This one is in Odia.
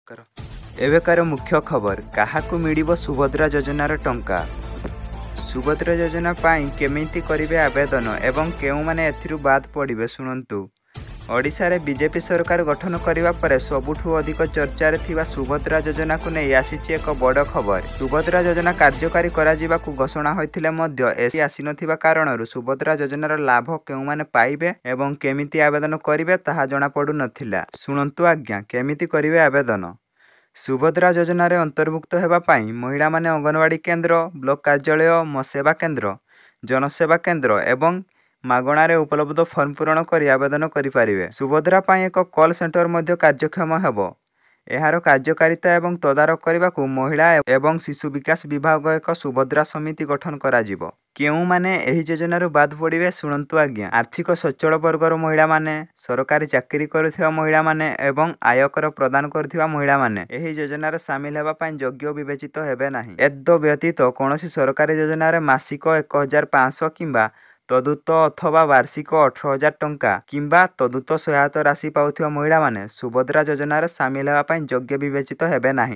କର। ଏବେକାର ମୁଖ୍ୟ ଖବର, କାହାକୁ ମିଳିବ ସୁଭଦ୍ରା ଯୋଜନାର ଟଙ୍କା? ସୁଭଦ୍ରା ଯୋଜନା ପାଇଁ କେମିତି କରିବେ ଆବେଦନ ଏବଂ କେଉଁମାନେ ଏଥିରୁ ବାଦ୍ ପଡ଼ିବେ ଶୁଣନ୍ତୁ। ଓଡ଼ିଶାରେ ବିଜେପି ସରକାର ଗଠନ କରିବା ପରେ ସବୁଠୁ ଅଧିକ ଚର୍ଚ୍ଚାରେ ଥିବା ସୁଭଦ୍ରା ଯୋଜନାକୁ ନେଇ ଆସିଛି ଏକ ବଡ଼ ଖବର। ସୁଭଦ୍ରା ଯୋଜନା କାର୍ଯ୍ୟକାରୀ କରାଯିବାକୁ ଘୋଷଣା ହୋଇଥିଲେ ମଧ୍ୟ ଆସିନଥିବା କାରଣରୁ ସୁଭଦ୍ରା ଯୋଜନାର ଲାଭ କେଉଁମାନେ ପାଇବେ ଏବଂ କେମିତି ଆବେଦନ କରିବେ ତାହା ଜଣାପଡ଼ୁନଥିଲା। ଶୁଣନ୍ତୁ ଆଜ୍ଞା, କେମିତି କରିବେ ଆବେଦନ। ସୁଭଦ୍ରା ଯୋଜନାରେ ଅନ୍ତର୍ଭୁକ୍ତ ହେବା ପାଇଁ ମହିଳାମାନେ ଅଙ୍ଗନବାଡ଼ି କେନ୍ଦ୍ର, ବ୍ଲକ କାର୍ଯ୍ୟାଳୟ, ସେବା କେନ୍ଦ୍ର, ଜନସେବା କେନ୍ଦ୍ର ଏବଂ ମାଗଣାରେ ଉପଲବ୍ଧ ଫର୍ମ ପୂରଣ କରି ଆବେଦନ କରିପାରିବେ। ସୁଭଦ୍ରା ପାଇଁ ଏକ କଲ୍ ସେଣ୍ଟର ମଧ୍ୟ କାର୍ଯ୍ୟକ୍ଷମ ହେବ। ଏହାର କାର୍ଯ୍ୟକାରିତା ଏବଂ ତଦାରଖ କରିବାକୁ ମହିଳା ଏବଂ ଶିଶୁ ବିକାଶ ବିଭାଗ ଏକ ସୁଭଦ୍ରା ସମିତି ଗଠନ କରାଯିବ। କେଉଁମାନେ ଏହି ଯୋଜନାରୁ ବାଦ୍ ପଡ଼ିବେ ଶୁଣନ୍ତୁ ଆଜ୍ଞା। ଆର୍ଥିକ ସ୍ୱଚ୍ଛଳ ବର୍ଗର ମହିଳାମାନେ, ସରକାରୀ ଚାକିରି କରୁଥିବା ମହିଳାମାନେ ଏବଂ ଆୟକର ପ୍ରଦାନ କରୁଥିବା ମହିଳାମାନେ ଏହି ଯୋଜନାରେ ସାମିଲ ହେବା ପାଇଁ ଯୋଗ୍ୟ ବିବେଚିତ ହେବେ ନାହିଁ। ବ୍ୟତୀତ କୌଣସି ସରକାରୀ ଯୋଜନାରେ ମାସିକ 1,500 କିମ୍ବା ତଦୁତ ଅଥବା ବାର୍ଷିକ 18,000 ଟଙ୍କା କିମ୍ବା ତଦୁତ ସହାୟତା ରାଶି ପାଉଥିବା ମହିଳାମାନେ ସୁଭଦ୍ରା ଯୋଜନାରେ ସାମିଲ ହେବା ପାଇଁ ଯୋଗ୍ୟ ବିବେଚିତ ହେବେ ନାହିଁ।